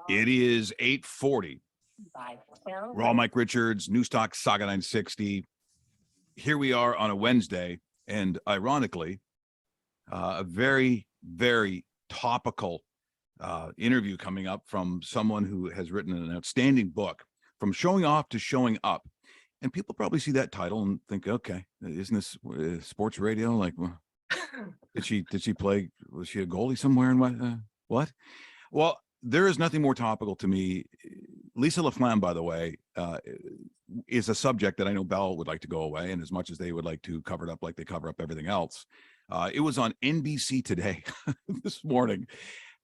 It is 8:40. Raw Mike Richards, Newstalk Sauga 960. Here we are on a Wednesday, and ironically, a very, very topical interview coming up from someone who has written an outstanding book, From Showing Off to Showing Up. And people probably see that title and think, okay, isn't this sports radio? Like, well, did she play? Was she a goalie somewhere? And what? Well, there is nothing more topical to me. Lisa LaFlamme, by the way, is a subject that I know Bell would like to go away. And as much as they would like to cover it up like they cover up everything else, it was on NBC today this morning.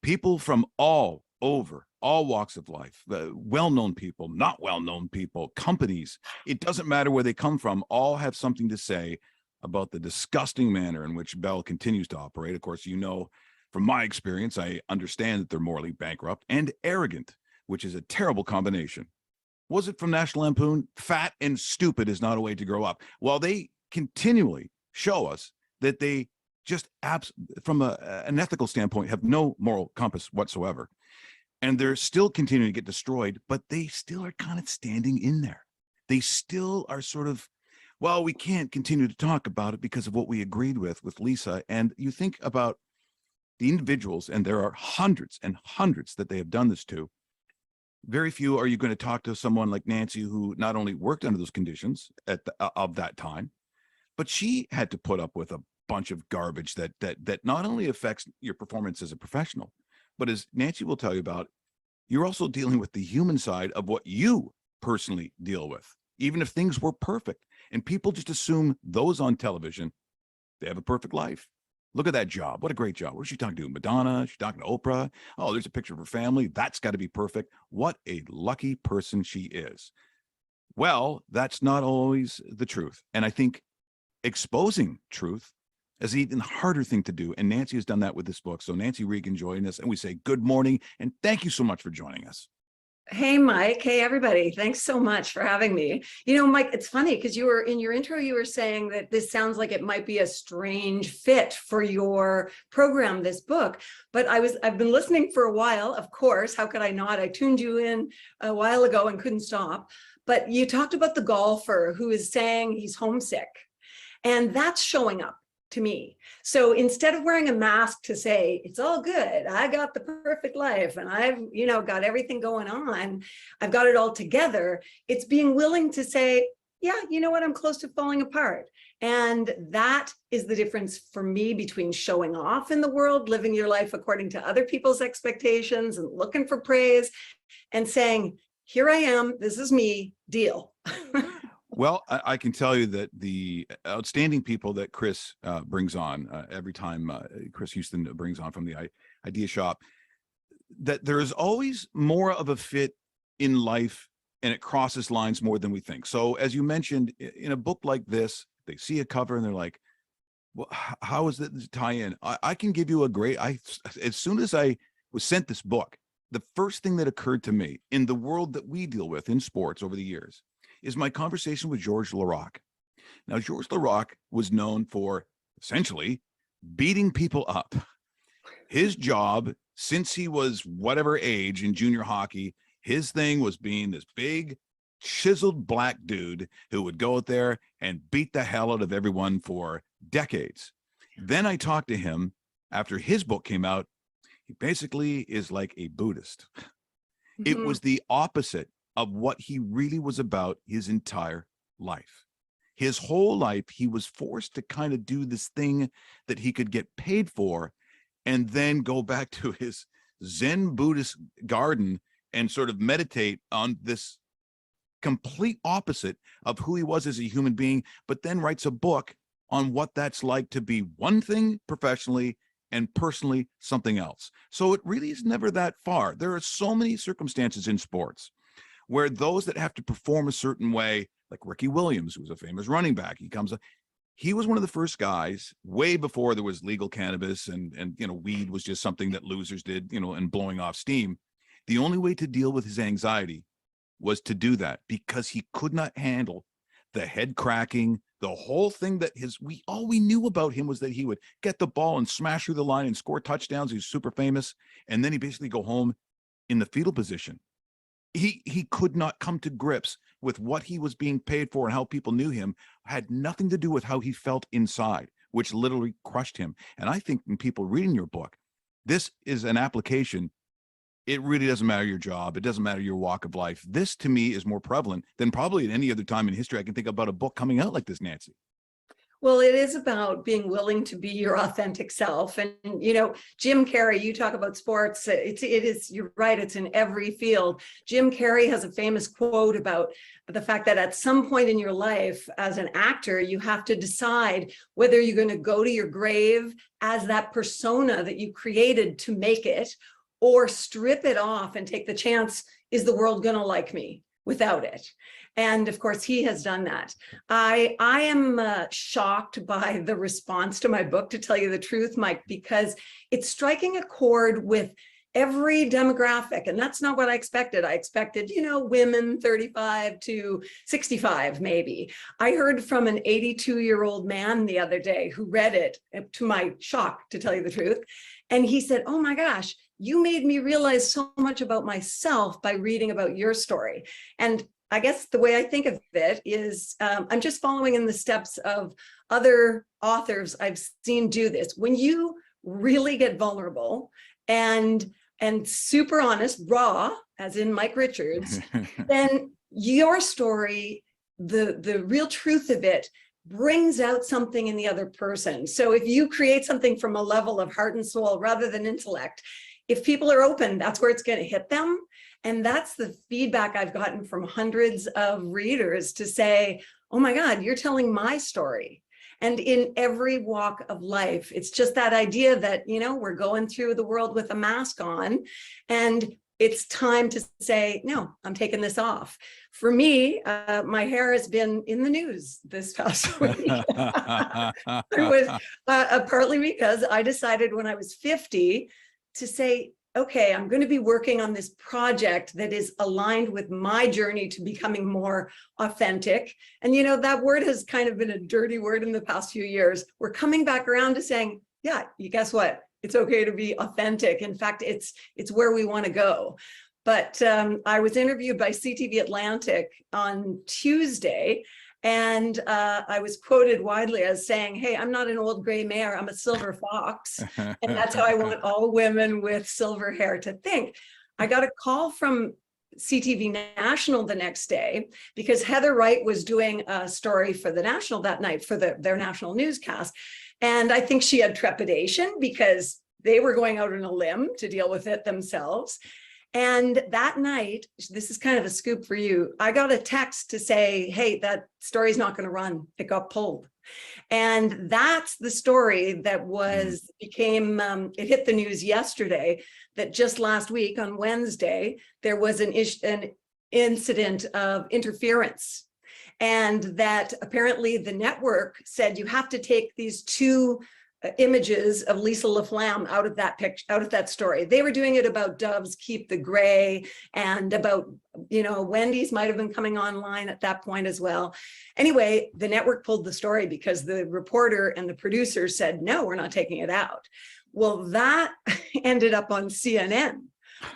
People from all over, all walks of life, well-known people, not well-known people, companies, it doesn't matter where they come from, all have something to say about the disgusting manner in which Bell continues to operate. Of course, you know, from my experience, I understand that they're morally bankrupt and arrogant, which is a terrible combination. Was it from National Lampoon? Fat and stupid is not a way to grow up. Well, they continually show us that they just from an ethical standpoint have no moral compass whatsoever. And they're still continuing to get destroyed, but they still are kind of standing in there. They still are sort of, well, we can't continue to talk about it because of what we agreed with Lisa. And you think about the individuals, and there are hundreds and hundreds that they have done this to. Very few are you going to talk to someone like Nancy, who not only worked under those conditions of that time, but she had to put up with a bunch of garbage that not only affects your performance as a professional, but as Nancy will tell you about, you're also dealing with the human side of what you personally deal with, even if things were perfect. And people just assume those on television, they have a perfect life. Look at that job. What a great job. What is she talking to? Madonna? She's talking to Oprah. Oh, there's a picture of her family. That's got to be perfect. What a lucky person she is. Well, that's not always the truth. And I think exposing truth is an even harder thing to do. And Nancy has done that with this book. So Nancy Regan joining us, and we say good morning and thank you so much for joining us. Hey, Mike. Hey, everybody. Thanks so much for having me. You know, Mike, it's funny because you were in your intro, you were saying that this sounds like it might be a strange fit for your program, this book. But I've been listening for a while, of course. How could I not? I tuned you in a while ago and couldn't stop. But you talked about the golfer who is saying he's homesick. And that's showing up to me. So instead of wearing a mask to say, it's all good, I got the perfect life and I've, you know, got everything going on, I've got it all together, it's being willing to say, yeah, you know what, I'm close to falling apart. And that is the difference for me between showing off in the world, living your life according to other people's expectations and looking for praise, and saying, here I am, this is me, deal. Well, I can tell you that the outstanding people that Chris brings on every time Chris Houston brings on from the Idea Shop, that there is always more of a fit in life, and it crosses lines more than we think. So as you mentioned, in a book like this, they see a cover and they're like, well, how is that tie in? I can give you a great, as soon as I was sent this book, the first thing that occurred to me in the world that we deal with in sports over the years is my conversation with Georges Laraque. Now, Georges Laraque was known for essentially beating people up. His job, since he was whatever age in junior hockey, his thing was being this big, chiseled black dude who would go out there and beat the hell out of everyone for decades. Then I talked to him after his book came out. He basically is like a Buddhist. Mm-hmm. It was the opposite of what he really was about his entire life. His whole life, he was forced to kind of do this thing that he could get paid for and then go back to his Zen Buddhist garden and sort of meditate on this complete opposite of who he was as a human being, but then writes a book on what that's like to be one thing professionally and personally something else. So it really is never that far. There are so many circumstances in sports where those that have to perform a certain way, like Ricky Williams, who was a famous running back, he was one of the first guys way before there was legal cannabis and you know, weed was just something that losers did, you know, and blowing off steam. The only way to deal with his anxiety was to do that because he could not handle the head cracking, The whole thing that all we knew about him was that he would get the ball and smash through the line and score touchdowns. He's super famous. And then he basically go home in the fetal position. He could not come to grips with what he was being paid for, and how people knew him had nothing to do with how he felt inside, which literally crushed him. And I think when people reading your book, this is an application. It really doesn't matter your job. It doesn't matter your walk of life. This to me is more prevalent than probably at any other time in history I can think about a book coming out like this, Nancy. Well, it is about being willing to be your authentic self. And, you know, Jim Carrey, you talk about sports. It is, you're right, it's in every field. Jim Carrey has a famous quote about the fact that at some point in your life as an actor, you have to decide whether you're going to go to your grave as that persona that you created to make it, or strip it off and take the chance, is the world going to like me without it? And of course, he has done that. I am shocked by the response to my book, to tell you the truth, Mike, because it's striking a chord with every demographic. And that's not what I expected. I expected, you know, women 35 to 65, maybe. I heard from an 82-year-old man the other day who read it, to my shock, to tell you the truth. And he said, oh my gosh, you made me realize so much about myself by reading about your story. And I guess the way I think of it is I'm just following in the steps of other authors I've seen do this. When you really get vulnerable and super honest, raw, as in Mike Richards, then your story, the real truth of it, brings out something in the other person. So if you create something from a level of heart and soul rather than intellect, if people are open, that's where it's going to hit them. And that's the feedback I've gotten from hundreds of readers, to say, oh my God, you're telling my story. And in every walk of life, it's just that idea that, you know, we're going through the world with a mask on, and it's time to say, no, I'm taking this off. For me, my hair has been in the news this past week. It was partly because I decided when I was 50 to say, okay, I'm going to be working on this project that is aligned with my journey to becoming more authentic. And, you know, that word has kind of been a dirty word in the past few years. We're coming back around to saying, yeah, you guess what? It's okay to be authentic. In fact, it's where we want to go. But I was interviewed by CTV Atlantic on Tuesday, and I was quoted widely as saying, hey, I'm not an old gray mare, I'm a silver fox. And that's how I want all women with silver hair to think. I got a call from CTV National the next day, because Heather Wright was doing a story for the National that night for their national newscast. And I think she had trepidation because they were going out on a limb to deal with it themselves. And that night, this is kind of a scoop for you, I got a text to say, hey, that story's not going to run. It got pulled. And that's the story that became, it hit the news yesterday, that just last week on Wednesday, there was an incident of interference. And that apparently the network said, you have to take these two images of Lisa LaFlamme out of that picture, out of that story. They were doing it about Doves Keep the Gray, and about, you know, Wendy's might have been coming online at that point as well. Anyway, the network pulled the story because the reporter and the producer said, no, we're not taking it out. Well, that ended up on CNN.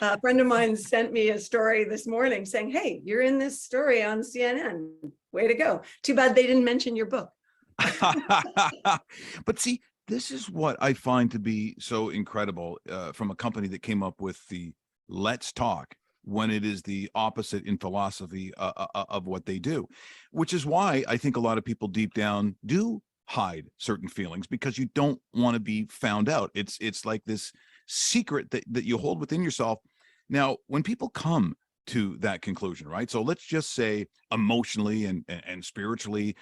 A friend of mine sent me a story this morning saying, hey, you're in this story on CNN. Way to go. Too bad they didn't mention your book. But see, this is what I find to be so incredible from a company that came up with the let's talk, when it is the opposite in philosophy of what they do, which is why I think a lot of people deep down do hide certain feelings, because you don't want to be found out. It's like this secret that you hold within yourself. Now, when people come to that conclusion, right? So let's just say emotionally and spiritually,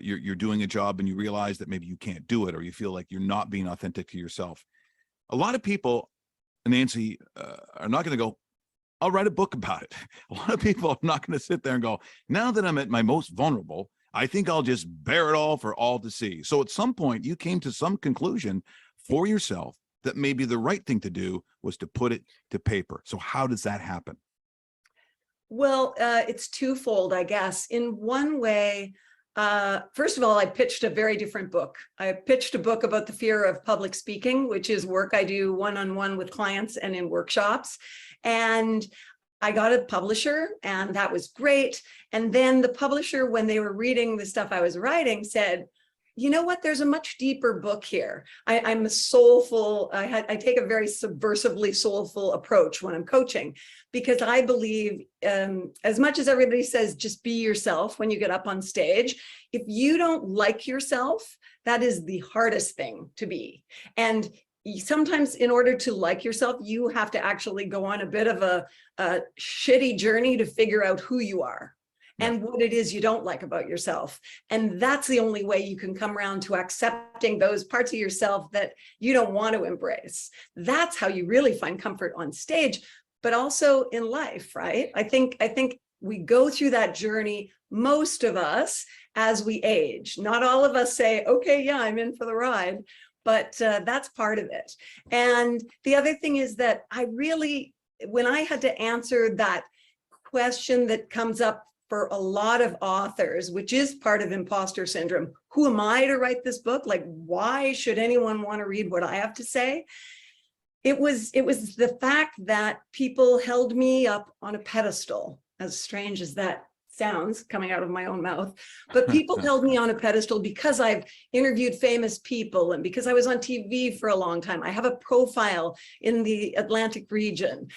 you're doing a job and you realize that maybe you can't do it, or you feel like you're not being authentic to yourself. A lot of people, Nancy, are not going to go, I'll write a book about it. A lot of people are not going to sit there and go, now that I'm at my most vulnerable, I think I'll just bear it all for all to see. So at some point you came to some conclusion for yourself that maybe the right thing to do was to put it to paper. So how does that happen? Well, it's twofold, I guess. In one way, first of all, I pitched a very different book. I pitched a book about the fear of public speaking, which is work I do one-on-one with clients and in workshops. And I got a publisher, and that was great. And then the publisher, when they were reading the stuff I was writing, said, you know what, there's a much deeper book here. I'm a soulful, I take a very subversively soulful approach when I'm coaching, because I believe, as much as everybody says, just be yourself when you get up on stage, if you don't like yourself, that is the hardest thing to be. And sometimes in order to like yourself, you have to actually go on a bit of a shitty journey to figure out who you are and what it is you don't like about yourself. And that's the only way you can come around to accepting those parts of yourself that you don't want to embrace. That's how you really find comfort on stage, but also in life, right? I think we go through that journey, most of us, as we age. Not all of us say, okay, yeah, I'm in for the ride, but that's part of it. And the other thing is that I really, when I had to answer that question that comes up for a lot of authors, which is part of imposter syndrome. Who am I to write this book? Like, why should anyone want to read what I have to say? It was the fact that people held me up on a pedestal, as strange as that sounds coming out of my own mouth, but people held me on a pedestal because I've interviewed famous people and because I was on TV for a long time. I have a profile in the Atlantic region.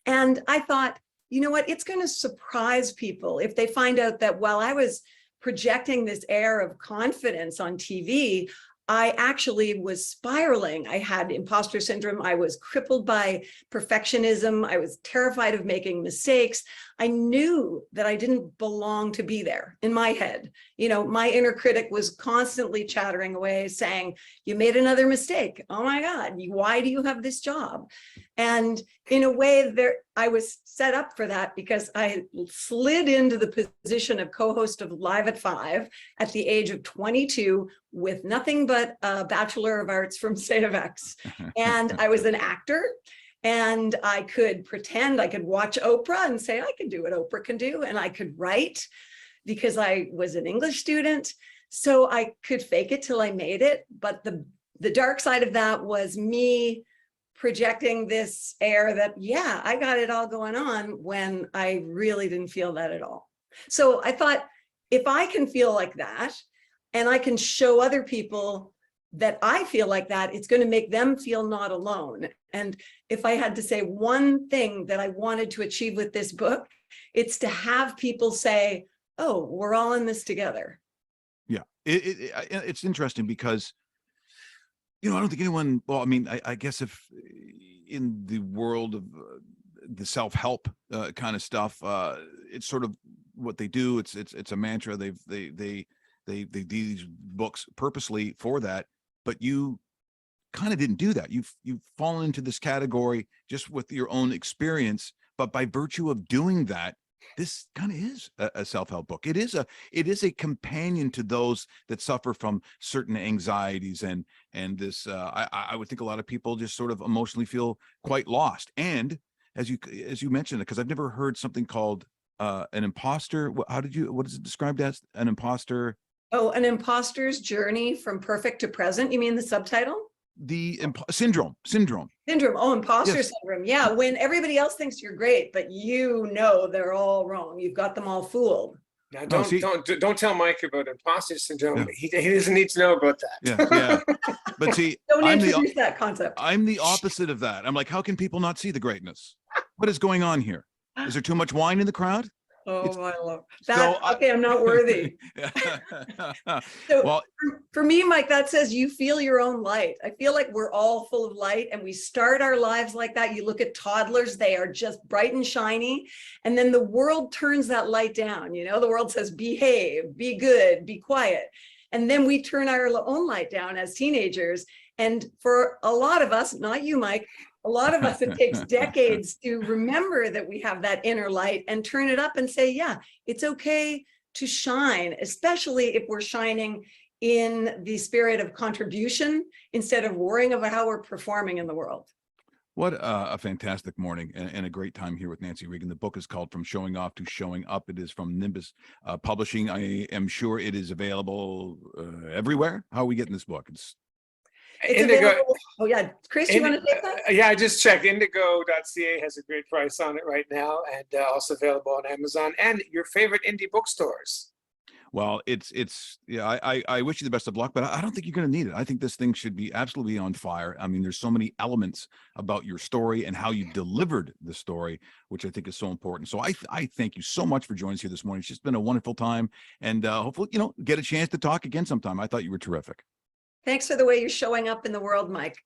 And I thought, you know what, it's going to surprise people if they find out that while I was projecting this air of confidence on TV, I actually was spiraling. I had imposter syndrome. I was crippled by perfectionism. I was terrified of making mistakes. I knew that I didn't belong to be there in my head. You know, my inner critic was constantly chattering away saying, you made another mistake. Oh my God, why do you have this job? And in a way there, I was set up for that because I slid into the position of co-host of Live at 5 at the age of 22 with nothing but a Bachelor of Arts from State of X. And I was an actor. And I could pretend, I could watch Oprah and say, I can do what Oprah can do. And I could write because I was an English student. So I could fake it till I made it. But the dark side of that was me projecting this air that, yeah, I got it all going on when I really didn't feel that at all. So I thought, if I can feel like that, and I can show other people that I feel like that, it's going to make them feel not alone. And if I had to say one thing that I wanted to achieve with this book, it's to have people say, oh, we're all in this together. Yeah, it's interesting because, you know, I don't think anyone, well, I mean, I guess if in the world of the self-help kind of stuff, it's sort of what they do. It's a mantra. They do these books purposely for that. But you kind of didn't do that. You've fallen into this category just with your own experience. But by virtue of doing that, this kind of is a self-help book. It is a companion to those that suffer from certain anxieties and this. I would think a lot of people just sort of emotionally feel quite lost. And as you mentioned, because I've never heard something called an imposter. What is it described as? An imposter? Oh, an imposter's journey from perfect to present. You mean the subtitle? The syndrome. Oh, imposter Yes. syndrome. Yeah, when everybody else thinks you're great, but you know they're all wrong. You've got them all fooled. Now, Oh, don't tell Mike about imposter syndrome. Yeah. He doesn't need to know about that. Yeah. But see, Don't I'm introduce that concept. I'm the opposite of that. I'm like, how can people not see the greatness? What is going on here? Is there too much wine in the crowd? Oh, my love. So Okay, I'm not worthy. So Well, for me, Mike, that says you feel your own light. I feel like we're all full of light and we start our lives like that. You look at toddlers, they are just bright and shiny. And then the world turns that light down. You know, the world says, behave, be good, be quiet. And then we turn our own light down as teenagers. And for a lot of us, not you, Mike, a lot of us, it takes decades to remember that we have that inner light and turn it up and say, yeah, it's okay to shine, especially if we're shining in the spirit of contribution instead of worrying about how we're performing in the world. What a fantastic morning and a great time here with Nancy Regan. The book is called From Showing Off to Showing Up. It is from Nimbus Publishing. I am sure it is available everywhere. How are we getting this book? It's Indigo. available. Oh yeah, Chris, you want to take that? Yeah, I just checked. Indigo.ca has a great price on it right now, and also available on Amazon and your favorite indie bookstores. Well, yeah, I wish you the best of luck, but I don't think you're going to need it. I think this thing should be absolutely on fire. I mean, there's so many elements about your story and how you delivered the story, which I think is so important. So I thank you so much for joining us here this morning. It's just been a wonderful time, and hopefully, get a chance to talk again sometime. I thought you were terrific. Thanks for the way you're showing up in the world, Mike.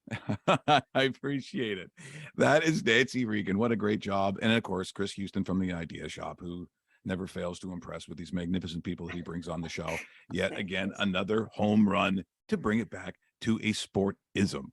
I appreciate it. That is Nancy Regan. What a great job. And of course, Chris Houston from the Idea Shop, who never fails to impress with these magnificent people that he brings on the show. Yet again, another home run to bring it back to a sportism.